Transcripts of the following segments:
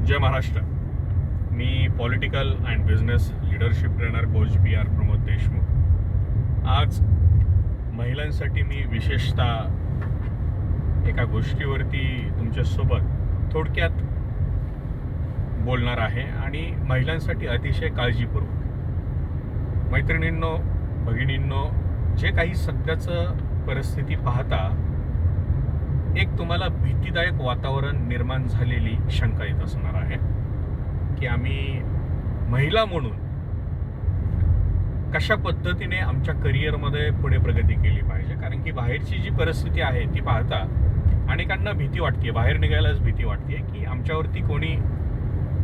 जय महाराष्ट्र. मी political and business leadership trainer coach PR Pramod Deshmukh. आज महिलांसाठी मी विशेषतः एका गोष्टीवरती तुमच्यासोबत थोडक्यात बोलणार आहे आणि महिलांसाठी अतिशय काळजीपूर्वक. मैत्रिणींनो, भगिनींनो, जे काही सध्याचं परिस्थिती पाहता एक तुम्हाला भीतीदायक वातावरण निर्माण झालेली शंका येत असणार आहे की आम्ही महिला म्हणून कशा पद्धतीने आमच्या करिअरमध्ये पुढे प्रगती केली पाहिजे. कारण की बाहेरची जी परिस्थिती आहे ती पाहता अनेकांना भीती वाटते, बाहेर निघायलाच भीती वाटते की आमच्यावरती कोणी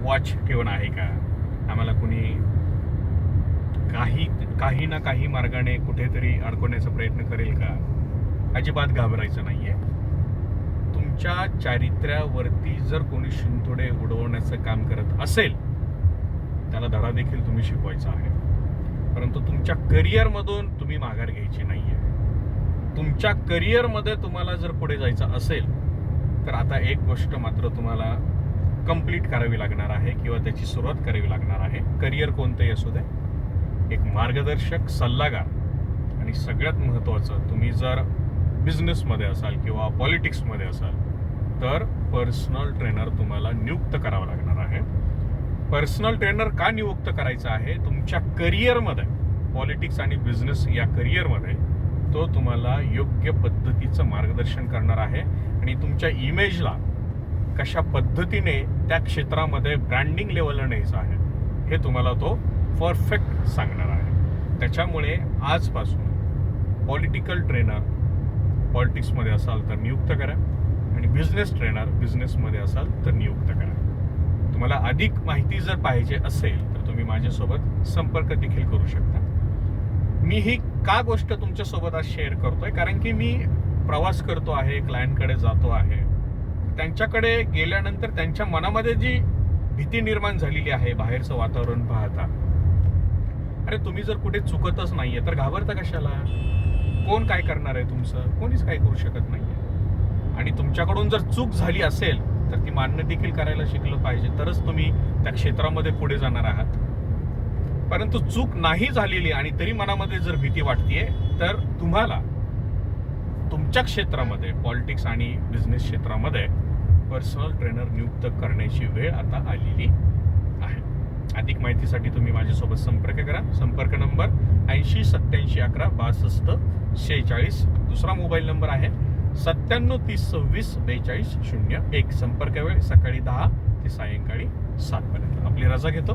वॉच ठेवून आहे का, आम्हाला कोणी काही ना काही मार्गाने कुठेतरी अडकवण्याचा प्रयत्न करेल का. अजिबात घाबरायचं नाहीये. तुमच्या चारित्र्यावरती जर कोणी शिंतोडे उडवण्याचं काम करत असेल त्याला धडा देखील तुम्ही शिकवायचा आहे. परंतु तुमच्या करिअरमधून तुम्ही माघार घ्यायची नाहीये. तुमच्या करिअरमध्ये तुम्हाला जर पुढे जायचं असेल तर आता एक गोष्ट मात्र तुम्हाला कंप्लीट करावी लागणार आहे किंवा त्याची सुरुवात करावी लागणार आहे. करिअर कोणतंही असू दे, एक मार्गदर्शक, सल्लागार आणि सगळ्यात महत्त्वाचं, तुम्ही जर बिझनेसमध्ये असाल किंवा पॉलिटिक्समध्ये असाल तर पर्सनल ट्रेनर तुम्हाला नियुक्त करावा लागणार आहे. पर्सनल ट्रेनर का नियुक्त करायचा आहे? तुमच्या करिअरमध्ये, पॉलिटिक्स आणि बिझनेस या करिअरमध्ये तो तुम्हाला योग्य पद्धतीचं मार्गदर्शन करणार आहे आणि तुमच्या इमेजला कशा पद्धतीने त्या क्षेत्रामध्ये ब्रँडिंग लेवलला न्यायचं आहे हे तुम्हाला तो परफेक्ट सांगणार आहे. त्याच्यामुळे आजपासून पॉलिटिकल ट्रेनर पॉलिटिक्समध्ये असाल तर नियुक्त करा आणि बिझनेस ट्रेनर बिझनेसमध्ये असाल तर नियुक्त करा. तुम्हाला अधिक माहिती जर पाहिजे असेल तर तुम्ही माझ्यासोबत संपर्क देखील करू शकता. मी ही का गोष्ट तुमच्यासोबत आज शेअर करतोय? कारण की मी प्रवास करतो आहे, क्लायंटकडे जातो आहे. त्यांच्याकडे गेल्यानंतर त्यांच्या मनामध्ये जी भीती निर्माण झालेली आहे बाहेरचं वातावरण पाहता, अरे तुम्ही जर कुठे चुकतच नाहीये तर घाबरता कशाला? कोण काय करणार आहे तुमचं? कोणीच काय करू शकत नाहीये. आणि तुमच्याकडून जर चूक झाली असेल तर ती मान्य देखील करायला शिकलं पाहिजे, तरच तुम्ही त्या क्षेत्रामध्ये पुढे जाणार आहात. परंतु चूक नाही झालेली आणि तरी मनामध्ये जर भीती वाटतेय तर तुम्हाला तुमच्या क्षेत्रामध्ये, पॉलिटिक्स आणि बिझनेस क्षेत्रामध्ये पर्सनल ट्रेनर नियुक्त करण्याची वेळ आता आलेली आहे. अधिक माहितीसाठी तुम्ही माझ्यासोबत संपर्क करा. संपर्क नंबर 80 87 11 62 46. दुसरा मोबाईल नंबर आहे 97 30 26 42 01. संपर्क वेळ सकाळी 10 ते सायंकाळी 7 पर्यंत. आपली रजा घेतो.